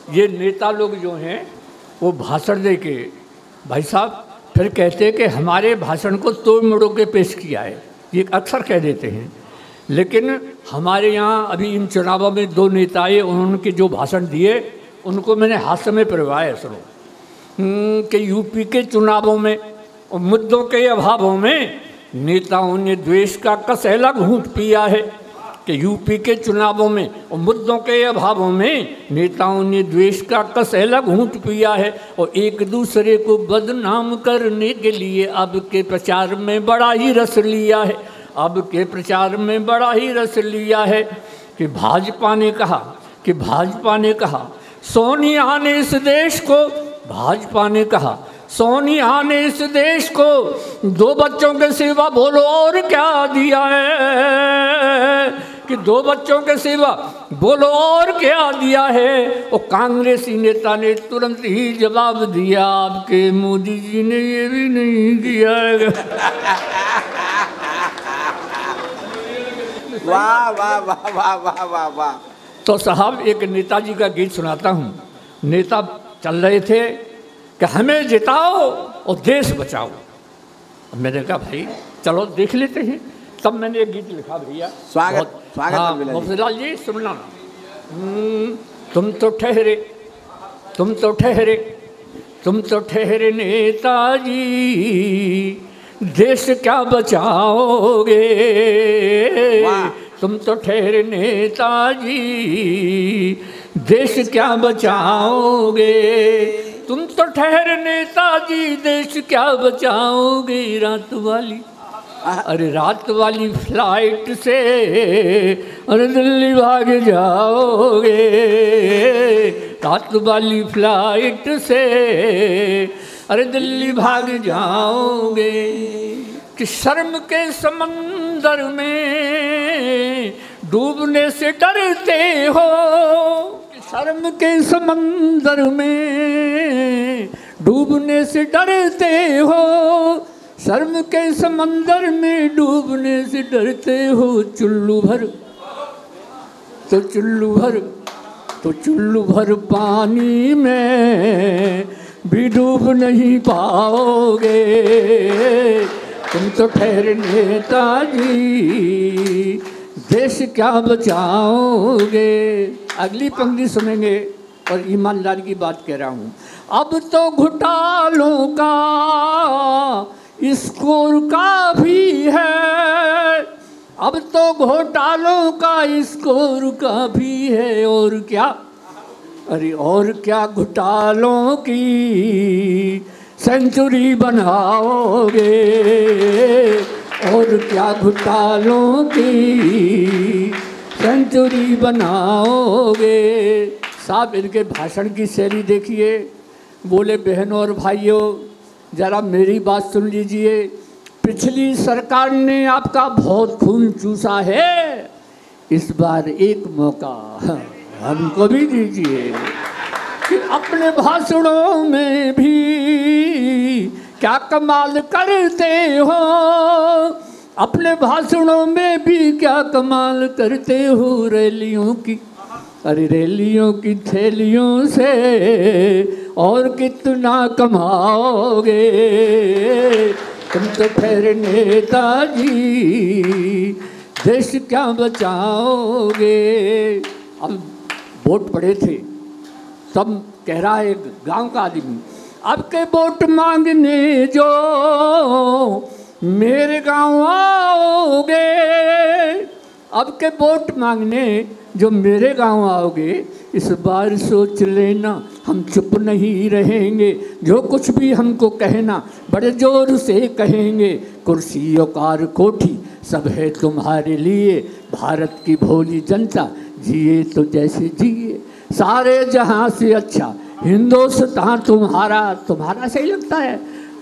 ये नेता लोग जो हैं वो भाषण दे के भाई साहब फिर कहते हैं कि हमारे भाषण को तोड़ मरोड़ के पेश किया है, ये अक्सर कह देते हैं। लेकिन हमारे यहाँ अभी इन चुनावों में 2 नेता आए, उन्होंने जो भाषण दिए उनको मैंने हाथ में परवाया सुनो कि यूपी के चुनावों में और मुद्दों के अभावों में नेताओं ने द्वेष का कसैला घूंट पिया है, कि यूपी के चुनावों में और मुद्दों के अभावों में नेताओं ने द्वेष का कसैला घूंट पिया है और एक दूसरे को बदनाम करने के लिए अब के प्रचार में बड़ा ही रस लिया है, अब के प्रचार में बड़ा ही रस लिया है। कि भाजपा ने कहा सोनिया ने इस देश को, भाजपा ने कहा सोनिया ने इस देश को 2 बच्चों के सिवा बोलो और क्या दिया है, कि 2 बच्चों के सिवा बोलो और क्या दिया है। और कांग्रेसी नेता ने तुरंत ही जवाब दिया आपके मोदी जी ने ये भी नहीं किया है। वाह वाह वाह वाह वाह वाह वाह। तो साहब एक नेताजी का गीत सुनाता हूँ। नेता चल रहे थे कि हमें जिताओ और देश बचाओ। मैंने कहा भाई चलो देख लेते हैं, तब मैंने एक गीत लिखा भैया। स्वागत हाँ मोतीलाल जी सुनना। तुम तो ठहरे नेताजी, देश क्या बचाओगे। तुम तो ठहरे नेताजी, देश क्या बचाओगे। तुम तो ठहरे नेताजी, देश क्या बचाओगे। रात वाली फ्लाइट से अरे दिल्ली भाग जाओगे। रात वाली फ्लाइट से अरे दिल्ली भाग जाओगे। कि शर्म के समंदर में डूबने से डरते हो। शर्म के समंदर में डूबने से डरते हो। शर्म के समंदर में डूबने से डरते हो। चुल्लू भर पानी में भी डूब नहीं पाओगे। तुम तो ठहरे नेताजी, देश क्या बचाओगे। अगली पंक्ति सुनेंगे और ईमानदारी की बात कह रहा हूँ। अब तो घोटालों का स्कोर काफी है। अब तो घोटालों का स्कोर काफी है। और क्या, अरे और क्या घोटालों की सेंचुरी बनाओगे। और क्या घोटालों की सेंचुरी बनाओगे। साहब इनके भाषण की शैली देखिए। बोले बहनों और भाइयों ज़रा मेरी बात सुन लीजिए। पिछली सरकार ने आपका बहुत खून चूसा है, इस बार एक मौका हमको भी दीजिए कि अपने भाषणों में भी क्या कमाल करते हो। अपने भाषणों में भी क्या कमाल करते हो। रैलियों की, अरे रैलियों की थैलियों से और कितना कमाओगे। तुम तो ठहरे नेताजी, देश क्या बचाओगे। अब वोट पड़े थे, तब कह रहा है गांव का आदमी, अब के वोट मांगने जो मेरे गांव आओगे। अब के वोट मांगने जो मेरे गांव आओगे, इस बार सोच लेना हम चुप नहीं रहेंगे। जो कुछ भी हमको कहना बड़े जोर से कहेंगे। कुर्सी औकार कोठी सब है तुम्हारे लिए। भारत की भोली जनता जिए तो जैसे जिए। सारे जहां से अच्छा हिंदुस्तान तुम्हारा। तुम्हारा सही लगता है?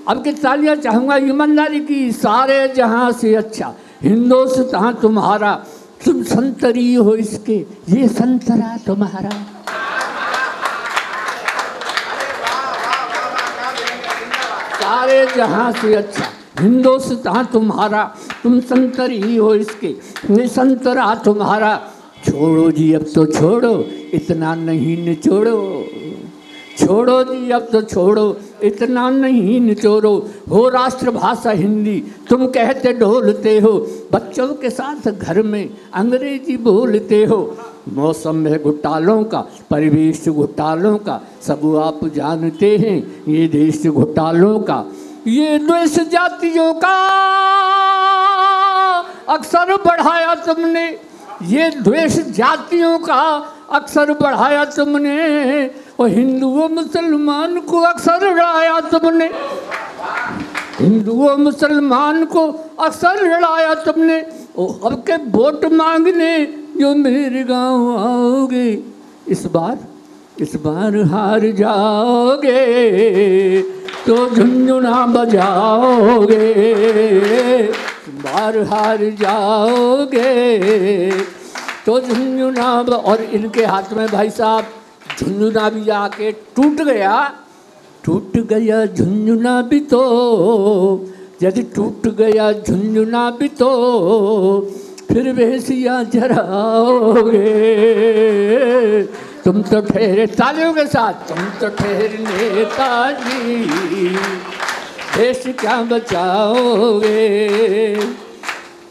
अब की तालियां चाहूँगा ईमानदारी की। सारे जहां से अच्छा हिंदुस्तान तुम्हारा। तुम संतरी हो इसके, ये संतरा तुम्हारा। सारे जहां से अच्छा हिंदुस्तान तुम्हारा। तुम संतरी हो इसके, ये संतरा तुम्हारा। छोड़ो जी अब तो छोड़ो, इतना नहीं निचोड़ो। छोड़ो जी अब तो छोड़ो, इतना नहीं निचोड़ो। हो राष्ट्रभाषा हिंदी, तुम कहते ढोलते हो। बच्चों के साथ घर में अंग्रेजी बोलते हो। मौसम है घोटालों का, परिवेश घोटालों का, सब आप जानते हैं ये देश घोटालों का। ये द्वेष जातियों का अक्सर बढ़ाया तुमने, ये द्वेष जातियों का अक्सर बढ़ाया तुमने। और हिंदुओं मुसलमान को अक्सर लड़ाया तुमने, हिंदुओं मुसलमान को अक्सर लड़ाया तुमने। और अब के वोट मांगने जो मेरे गांव आओगे, इस बार हार जाओगे तो झुनझुना बजाओगे। बार हार जाओगे तो झुनझुना। और इनके हाथ में भाई साहब झुनझुना भी आके टूट गया झुनझुना भी तो। यदि टूट गया झुनझुना भी तो फिर भैंसिया चराओगे। तुम तो ठहरे, तालियों के साथ, तुम तो ठहरे नेताजी, देश क्या बचाओगे।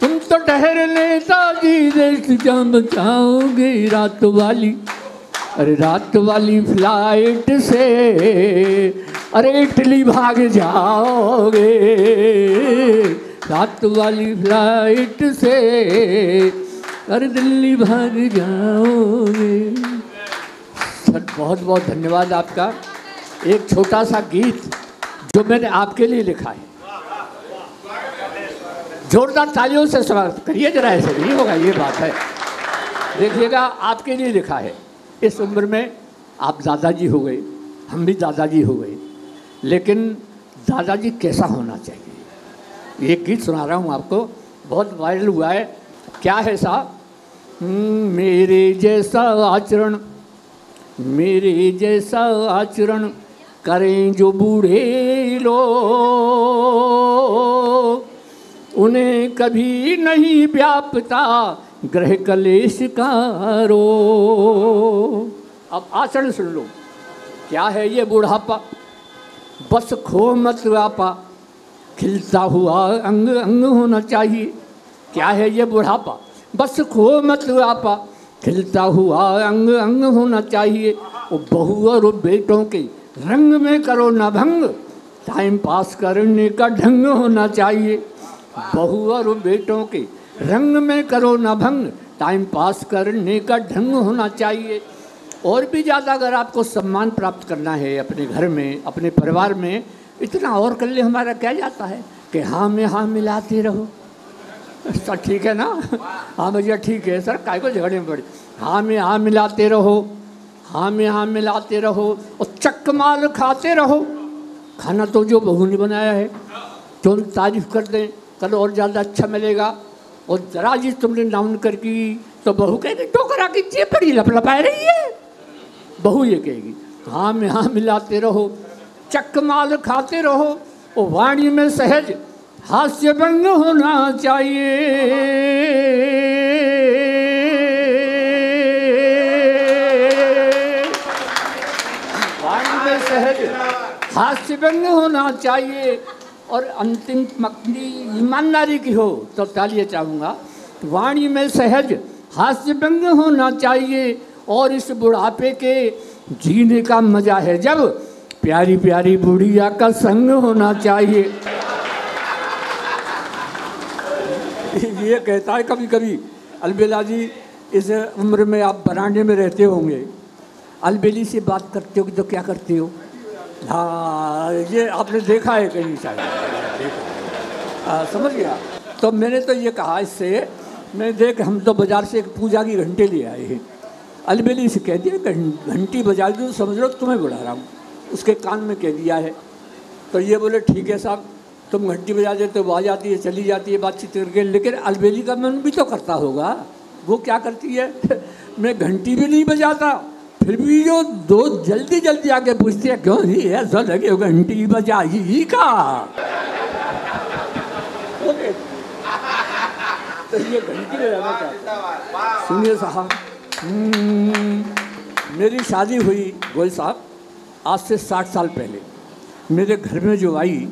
तुम तो ठहरे नेताजी, देश क्या बचाओगे। रात वाली फ्लाइट से अरे इटली भाग जाओगे। रात वाली फ्लाइट से अरे दिल्ली भाग जाओगे। सर बहुत बहुत धन्यवाद आपका। एक छोटा सा गीत जो मैंने आपके लिए लिखा है, जोरदार तालियों से स्वागत करिए जरा। ऐसे नहीं होगा, ये बात है। देखिएगा, आपके लिए लिखा है। इस उम्र में आप दादाजी हो गए, हम भी दादाजी हो गए, लेकिन दादाजी कैसा होना चाहिए, ये गीत सुना रहा हूँ आपको। बहुत वायरल हुआ है। क्या है साहब? मेरे जैसा आचरण, मेरे जैसा आचरण करें जो बूढ़े लोग, उन्हें कभी नहीं व्यापता ग्रह कलेश का रोग। अब आचरण सुन लो। क्या है ये बुढ़ापा? बस खो मत आपा, खिलता हुआ अंग अंग होना चाहिए। क्या है ये बुढ़ापा? बस खो मत आपा, खिलता हुआ अंग अंग होना चाहिए। वो बहू और बेटों के रंग में करो ना भंग, टाइम पास करने का ढंग होना चाहिए। बहू और बेटों के रंग में करो ना भंग, टाइम पास करने का ढंग होना चाहिए। और भी ज़्यादा अगर आपको सम्मान प्राप्त करना है अपने घर में, अपने परिवार में, इतना और कर ले। हमारा क्या जाता है कि हाँ में हाँ मिलाते रहो। सर ठीक है ना? हाँ भैया ठीक है सर, काय को झगड़े में पड़े। हाँ में हाँ मिलाते रहो, हाँ में हाँ मिलाते रहो और चक्क माल खाते रहो। खाना तो जो बहू ने बनाया है, तो तारीफ कर दें, कल और ज़्यादा अच्छा मिलेगा। और जरा जी तुमने नाउन कर की तो बहू कहेगी टोकरा की जेब बड़ी लपलपाए रही है। बहू ये कहेगी हाँ में हाँ मिलाते रहो, चक्क माल खाते रहो। और वाणी में सहज हास्य भंग होना चाहिए। वाणी में सहज हास्य भंग होना चाहिए। और अंतिम पंक्ति ईमानदारी की हो तो तालियां चाहूँगा। वाणी में सहज हास्य भंग होना चाहिए। और इस बुढ़ापे के जीने का मजा है जब प्यारी प्यारी बुढ़िया का संग होना चाहिए। ये कहता है कभी कभी अलबेला जी, इस उम्र में आप बरांडे में रहते होंगे, अलबेली से बात करते हो तो क्या करते हो? हाँ, ये आपने देखा है कहीं शायद, समझ गया। तो मैंने तो ये कहा इससे, मैं देख हम तो बाज़ार से एक पूजा की घंटे ले आए हैं। अलबेली से कह दिया घंटी बजा दी तो समझ लो तुम्हें बुला रहा हूँ, उसके कान में कह दिया है। तो ये बोले ठीक है साहब, तुम घंटी बजा दे तो वो आ जाती है, चली जाती है बातचीत करके। लेकिन अलबेली का मन भी तो करता होगा। वो क्या करती है मैं घंटी भी नहीं बजाता, फिर भी जो दो जल्दी जल्दी आके पूछते हैं क्यों नहीं ऐसा लगे हो घंटी बजाई का। तो ये घंटी बजाना चाहता। सुनिए साहब, मेरी शादी हुई गोयल साहब आज से 60 साल पहले। मेरे घर में जो आई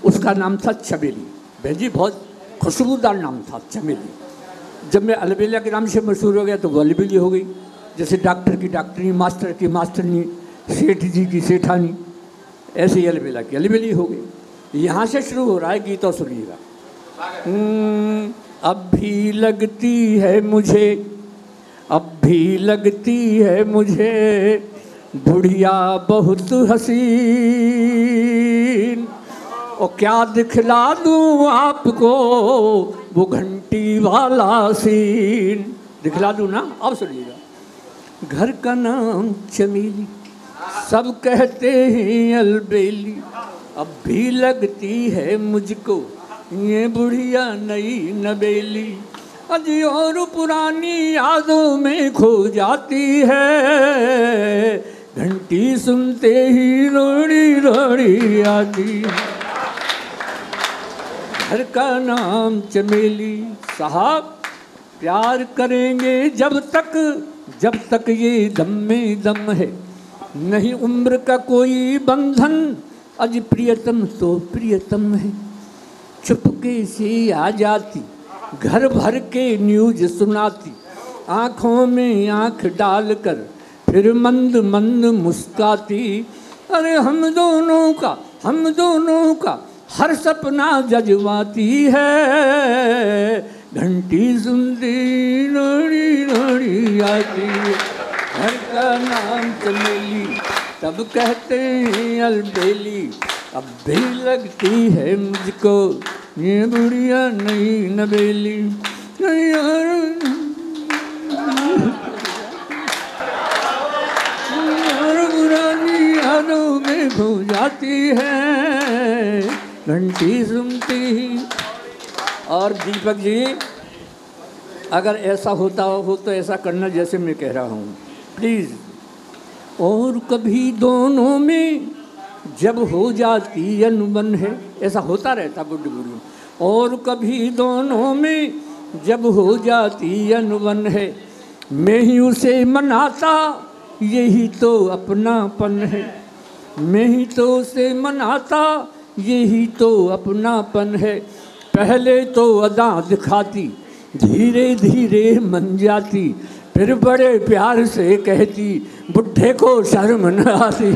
उसका नाम था चमेली। बहन जी बहुत खुशबूदार नाम था चमेली। जब मैं अलबेला के नाम से मशहूर हो गया तो वो अलबेली हो गई। जैसे डॉक्टर की डॉक्टरी, मास्टर की मास्टरनी, सेठ जी की सेठानी, ऐसे ही अलबेला की अलबेली हो गई। यहाँ से शुरू हो रहा है गीत और सुनिएगा। अब भी लगती है मुझे, अब भी लगती है मुझे बुढ़िया बहुत हसीन। और क्या दिखला दूँ आपको वो घंटी वाला सीन। दिखला दूँ ना? अब सुनिएगा। घर का नाम चमेली, सब कहते हैं अलबेली। अब भी लगती है मुझको ये बुढ़िया नई नबेली। अजी और पुरानी यादों में खो जाती है, घंटी सुनते ही रोड़ी रोड़ी आती है। घर का नाम चमेली। साहब प्यार करेंगे जब तक ये दम में दम है, नहीं उम्र का कोई बंधन, अज प्रियतम तो प्रियतम है। चुपके से आ जाती, घर भर के न्यूज सुनाती, आँखों में आँख डालकर फिर मंद मंद मुस्काती। अरे हम दोनों का हर सपना जजवाती है, घंटी सुनती रोड़ी रोड़ी आती है। घर का नाम चमेली, तब कहते हैं अलबेली। अब भी लगती है मुझको ये बुढ़िया नई नबेली। पुरानी यादों में खो जाती है, घंटी सुनती ही। और दीपक जी अगर ऐसा होता हो तो ऐसा करना जैसे मैं कह रहा हूँ प्लीज़। और कभी दोनों में जब हो जाती अनबन है, ऐसा होता रहता बुढ़ी बुढ़ी। और कभी दोनों में जब हो जाती अनबन है, मैं ही उसे मनाता यही तो अपनापन है। मैं ही तो उसे मनाता यही तो अपनापन है। पहले तो अदा दिखाती, धीरे धीरे मन जाती, फिर बड़े प्यार से कहती बुढ़े को शर्म न आती।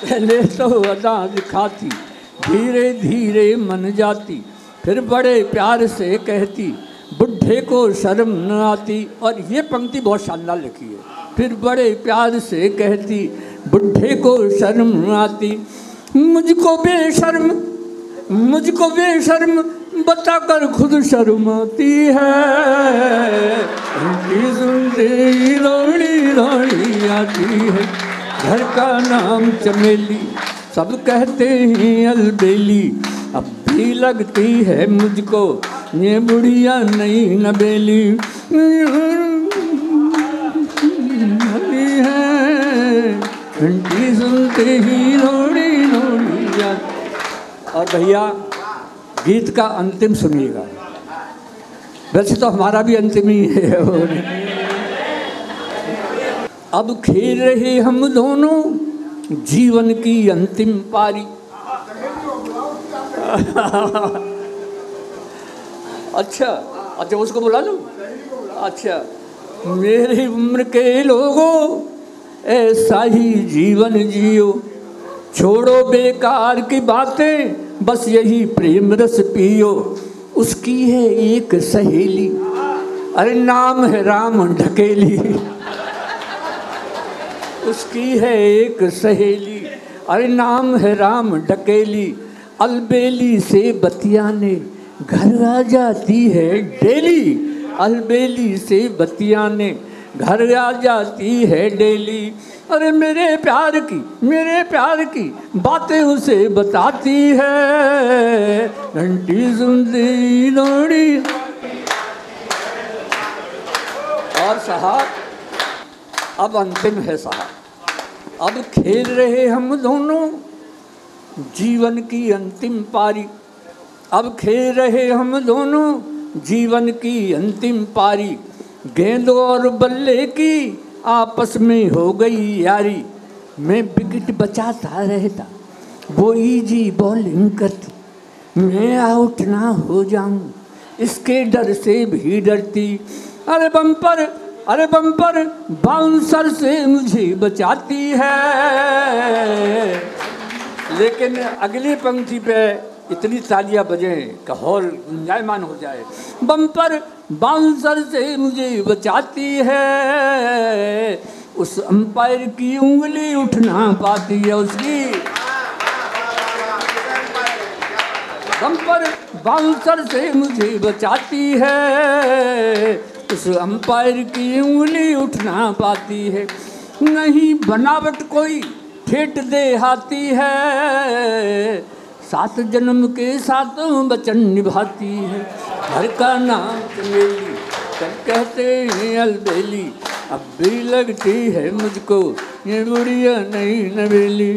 पहले तो अदा दिखाती, धीरे धीरे मन जाती, फिर बड़े प्यार से कहती बुढ़े को शर्म न आती। और ये पंक्ति बहुत शानदार लिखी है। फिर बड़े प्यार से कहती बुढ़े को शर्म न आती। मुझको बेशर्म बताकर खुद शर्माती है, सुनते ही रोड़ी रोड़ी आती है। घर का नाम चमेली, सब कहते हैं अलबेली। अब भी लगती है मुझको ये बुढ़िया नई नबेली है, घंटी सुनते ही रोड़ी रोड़ी आती। और भैया गीत का अंतिम सुनिएगा। वैसे तो हमारा भी अंतिम ही है। अब खेल रहे हम दोनों जीवन की अंतिम पारी। अच्छा उसको बुला लो। अच्छा, मेरी उम्र के लोगों ऐसा ही जीवन जियो, छोड़ो बेकार की बातें, बस यही प्रेम रस पियो। उसकी है एक सहेली, अरे नाम है राम ढकेली। उसकी है एक सहेली, अरे नाम है राम ढकेली। अलबेली से बतियाने घर आ जाती है डेली। अलबेली से बतियाने घर आ जाती है डेली। अरे मेरे प्यार की बातें उसे बताती है, घंटी सुनती लोड़ी। और साहब अब अंतिम है साहब। अब खेल रहे हम दोनों जीवन की अंतिम पारी। अब खेल रहे हम दोनों जीवन की अंतिम पारी। गेंद और बल्ले की आपस में हो गई यारी। मैं विकेट बचाता रहता, वो इजी बॉलिंग करती। मैं आउट ना हो जाऊं इसके डर से भी डरती। अरे बम्पर बाउंसर से मुझे बचाती है। लेकिन अगली पंक्ति पे इतनी तालियां बजें कि हॉल गुंजायमान हो जाए। बम्पर बाउंसर से मुझे बचाती है, उस अंपायर की उंगली उठ ना पाती है उसकी। बम्पर बाउंसर से मुझे बचाती है, उस अंपायर की उंगली उठ ना पाती है। नहीं बनावट कोई ठेठ देहाती है, 7 जन्म के 7 वचन निभाती है। घर का नाम चमेली सब कहते हैं अलबेली, अब भी लगती है मुझको ये बुढ़िया नहीं नवेली।